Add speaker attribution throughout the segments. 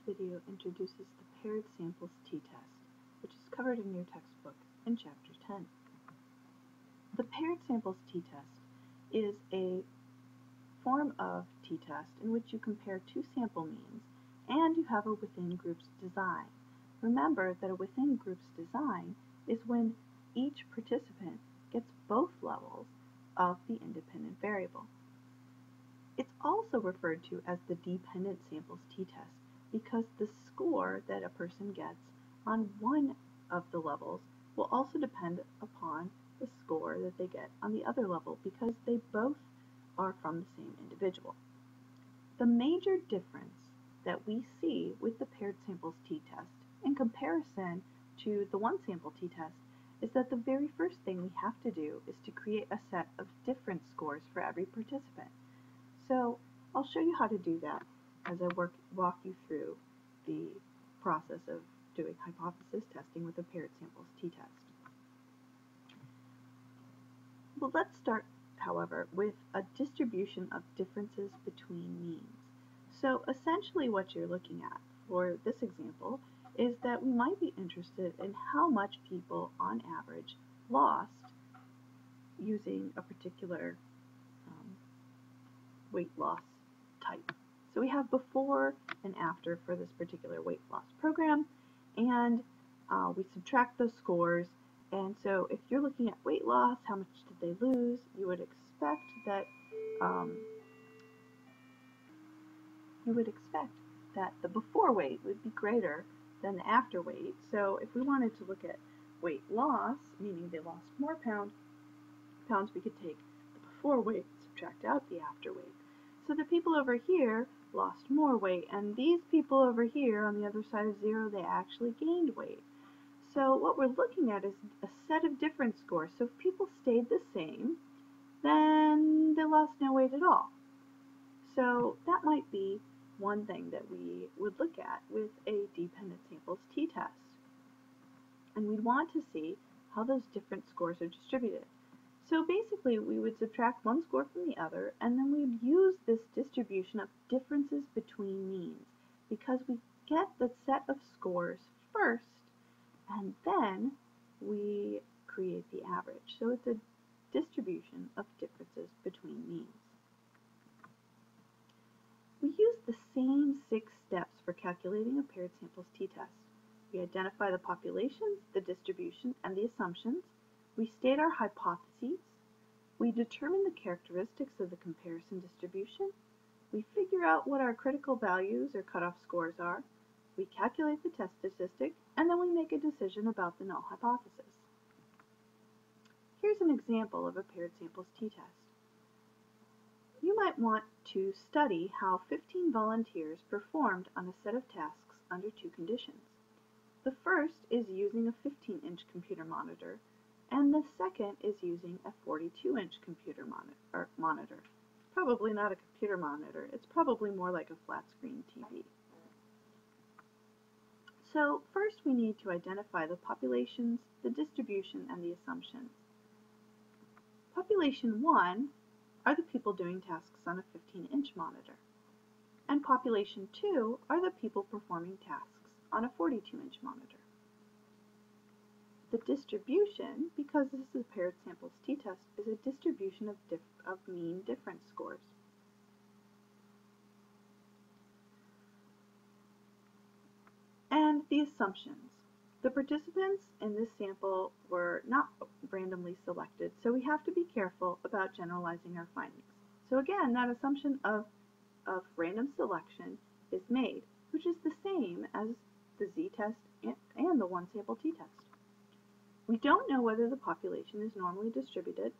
Speaker 1: video introduces the paired samples t-test, which is covered in your textbook in Chapter 10. The paired samples t-test is a form of t-test in which you compare two sample means and you have a within groups design. Remember that a within groups design is when each participant gets both levels of the independent variable. It's also referred to as the dependent samples t-test because the score that a person gets on one of the levels will also depend upon the score that they get on the other level because they both are from the same individual. The major difference that we see with the paired samples t-test in comparison to the one sample t-test is that the very first thing we have to do is to create a set of different scores for every participant. So I'll show you how to do that as I walk you through the process of doing hypothesis testing with the paired samples t-test. Well, let's start, however, with a distribution of differences between means. So essentially what you're looking at for this example is that we might be interested in how much people on average lost using a particular weight loss type. So we have before and after for this particular weight loss program, and we subtract those scores. And so if you're looking at weight loss, how much did they lose, you would expect that the before weight would be greater than the after weight. So if we wanted to look at weight loss, meaning they lost more pounds, we could take the before weight, subtract out the after weight. So the people over here lost more weight, and these people over here on the other side of 0, they actually gained weight. So what we're looking at is a set of different scores. So if people stayed the same, then they lost no weight at all. So that might be one thing that we would look at with a dependent samples t-test. And we'd want to see how those different scores are distributed. So basically we would subtract one score from the other, and then we'd use this distribution of differences between means because we get the set of scores first and then we create the average. So it's a distribution of differences between means. We use the same 6 steps for calculating a paired samples t-test. We identify the populations, the distribution, and the assumptions. We state our hypotheses. We determine the characteristics of the comparison distribution. We figure out what our critical values or cutoff scores are. We calculate the test statistic, and then we make a decision about the null hypothesis. Here's an example of a paired samples t-test. You might want to study how 15 volunteers performed on a set of tasks under 2 conditions. The first is using a 15-inch computer monitor, and the second is using a 42-inch computer monitor. Probably not a computer monitor, it's probably more like a flat-screen TV. So first we need to identify the populations, the distribution, and the assumptions. Population 1 are the people doing tasks on a 15-inch monitor, and population 2 are the people performing tasks on a 42-inch monitor. The distribution, because this is a paired samples t-test, is a distribution of mean difference scores. And the assumptions. The participants in this sample were not randomly selected, so we have to be careful about generalizing our findings. So again, that assumption of random selection is made, which is the same as the z-test and the one sample t-test. We don't know whether the population is normally distributed,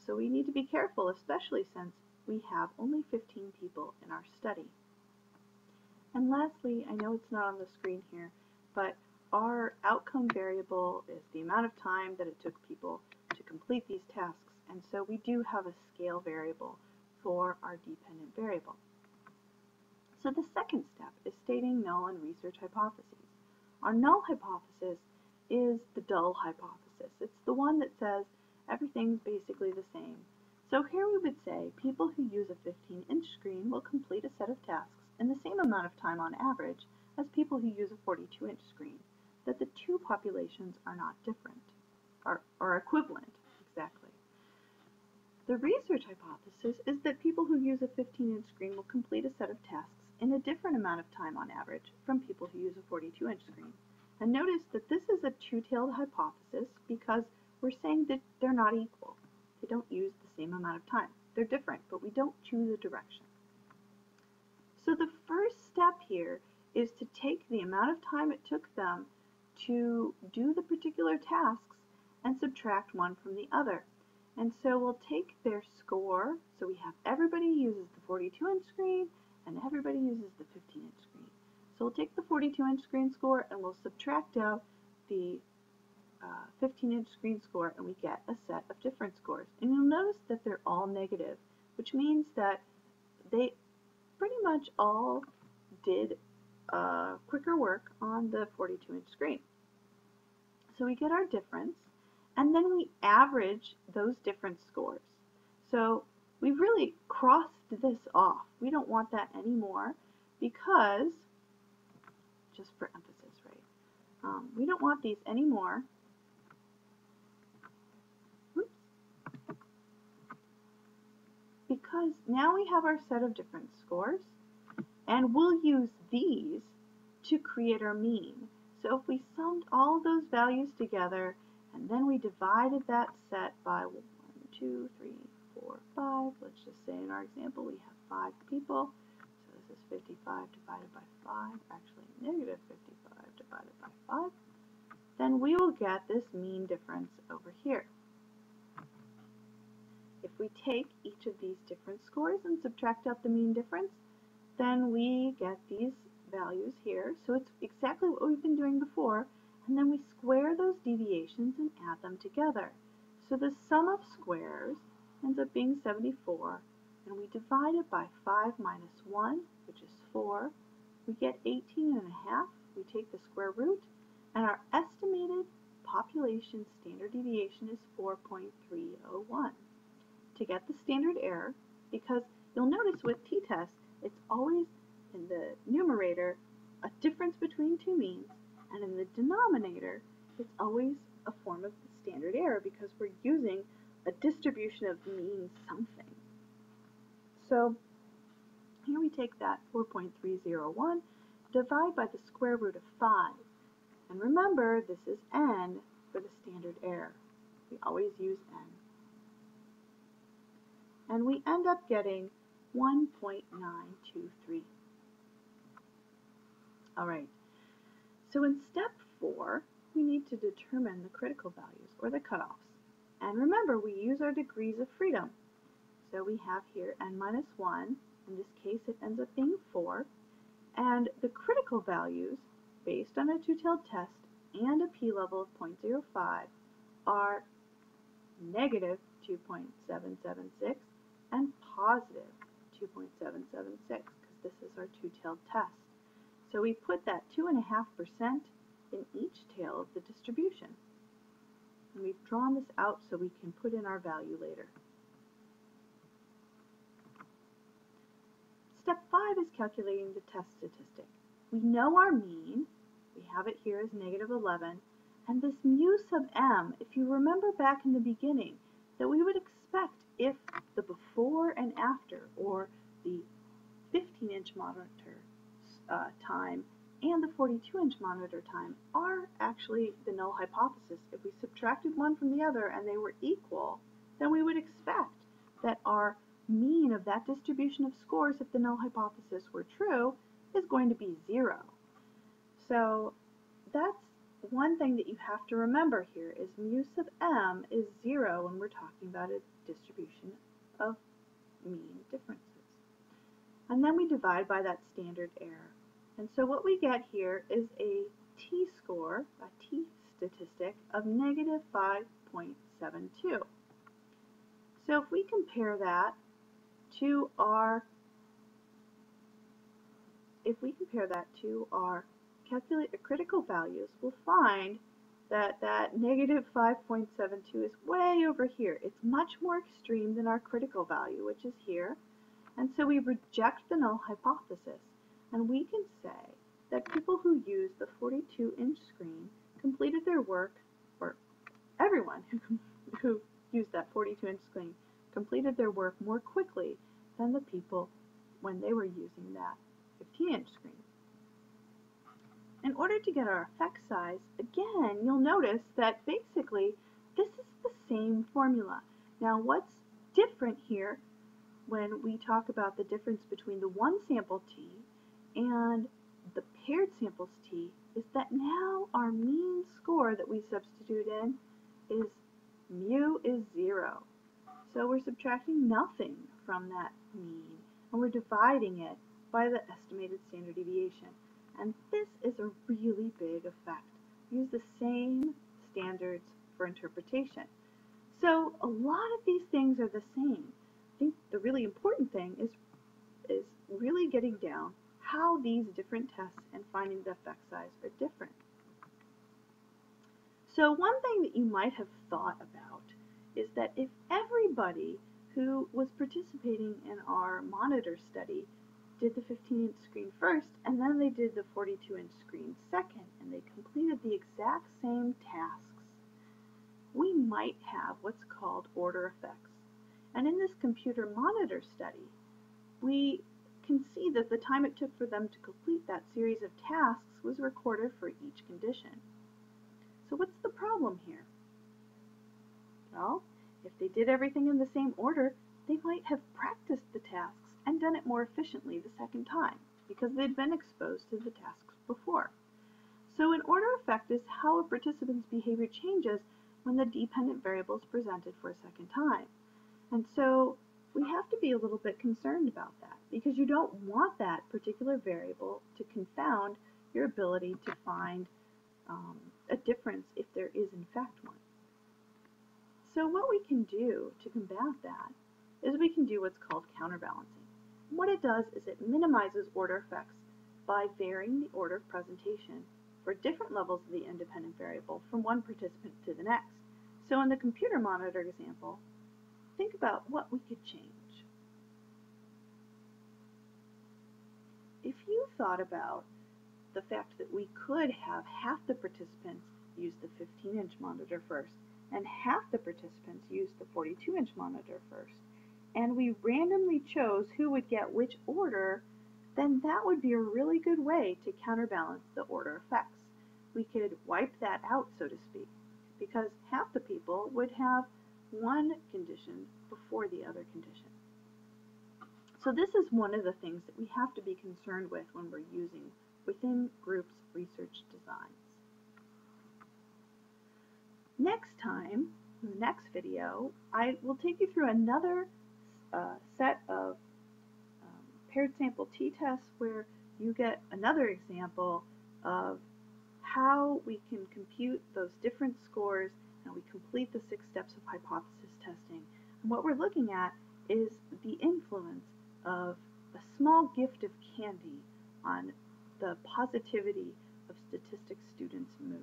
Speaker 1: so we need to be careful, especially since we have only 15 people in our study. And lastly, I know it's not on the screen here, but our outcome variable is the amount of time that it took people to complete these tasks, and so we do have a scale variable for our dependent variable. So the second step is stating null and research hypotheses. Our null hypothesis is the dull hypothesis. It's the one that says everything's basically the same. So here we would say people who use a 15-inch screen will complete a set of tasks and the same amount of time on average as people who use a 42-inch screen, that the two populations are not different, are equivalent, exactly. The research hypothesis is that people who use a 15-inch screen will complete a set of tasks in a different amount of time on average from people who use a 42-inch screen. And notice that this is a two-tailed hypothesis because we're saying that they're not equal. They don't use the same amount of time. They're different, but we don't choose a direction. So the first step here is to take the amount of time it took them to do the particular tasks and subtract one from the other. And so we'll take their score, so we have everybody uses the 42-inch screen and everybody uses the 15-inch screen. So we'll take the 42-inch screen score and we'll subtract out the 15-inch screen score, and we get a set of different scores. And you'll notice that they're all negative, which means that they pretty much all did quicker work on the 42-inch screen. So we get our difference, and then we average those different scores. So we've really crossed this off. We don't want that anymore because, just for emphasis, right? We don't want these anymore. Because now we have our set of different scores, and we'll use these to create our mean. So if we summed all those values together, and then we divided that set by 1, 2, 3, 4, 5, let's just say in our example we have 5 people, so this is 55 divided by 5, actually negative 55 divided by 5, then we will get this mean difference over here. If we take each of these different scores and subtract out the mean difference, then we get these values here. So it's exactly what we've been doing before, and then we square those deviations and add them together. So the sum of squares ends up being 74, and we divide it by 5 minus 1, which is 4. We get 18 and a half. We take the square root, and our estimated population standard deviation is 4.301. To get the standard error, because you'll notice with t-test, it's always in the numerator a difference between two means, and in the denominator, it's always a form of the standard error because we're using a distribution of mean something. So here we take that 4.301, divide by the square root of 5. And remember, this is n for the standard error. We always use n. And we end up getting 1.923. All right, so in step 4, we need to determine the critical values, or the cutoffs. And remember, we use our degrees of freedom. So we have here n minus 1. In this case, it ends up being 4. And the critical values, based on a two-tailed test and a p-level of 0.05, are negative 2.776 and positive 2.776, because this is our two-tailed test. So we put that 2.5% in each tail of the distribution. And we've drawn this out so we can put in our value later. Step 5 is calculating the test statistic. We know our mean. We have it here as negative 11. And this mu sub m, if you remember back in the beginning, that we would expect if the before and after, or the 15-inch monitor time and the 42-inch monitor time are actually the null hypothesis. If we subtracted one from the other and they were equal, then we would expect that our mean of that distribution of scores, if the null hypothesis were true, is going to be 0. So that's one thing that you have to remember here is mu sub m is 0 when we're talking about a distribution of mean differences. And then we divide by that standard error. And so what we get here is a t-score, a t-statistic of negative 5.72. So if we compare that to our critical values, we'll find that that negative 5.72 is way over here. It's much more extreme than our critical value, which is here. And so we reject the null hypothesis. And we can say that people who used the 42-inch screen completed their work, or everyone who used that 42-inch screen completed their work more quickly than the people when they were using that 15-inch screen. In order to get our effect size, again, you'll notice that basically this is the same formula. Now, what's different here when we talk about the difference between the one sample t and the paired samples t is that now our mean score that we substitute in is mu is 0. So we're subtracting nothing from that mean, and we're dividing it by the estimated standard deviation. And this is a really big effect. We use the same standards for interpretation. So a lot of these things are the same. I think the really important thing is really getting down how these different tests and finding the effect size are different. So one thing that you might have thought about is that if everybody who was participating in our monitor study did the 15-inch screen first, and then they did the 42-inch screen second, and they completed the exact same tasks, we might have what's called order effects. And in this computer monitor study, we can see that the time it took for them to complete that series of tasks was recorded for each condition. So what's the problem here? Well, if they did everything in the same order, they might have practiced the tasks and done it more efficiently the second time because they'd been exposed to the tasks before. So an order effect is how a participant's behavior changes when the dependent variable is presented for a second time. And so we have to be a little bit concerned about that because you don't want that particular variable to confound your ability to find a difference if there is in fact one. So what we can do to combat that is we can do what's called counterbalancing. What it does is it minimizes order effects by varying the order of presentation for different levels of the independent variable from one participant to the next. So in the computer monitor example, think about what we could change. If you thought about the fact that we could have half the participants use the 15-inch monitor first and half the participants use the 42-inch monitor first, and we randomly chose who would get which order, then that would be a really good way to counterbalance the order effects. We could wipe that out, so to speak, because half the people would have one condition before the other condition. So this is one of the things that we have to be concerned with when we're using within groups research designs. Next time, in the next video, I will take you through another set of paired sample t-tests where you get another example of how we can compute those different scores and we complete the 6 steps of hypothesis testing. And what we're looking at is the influence of a small gift of candy on the positivity of statistics students' mood.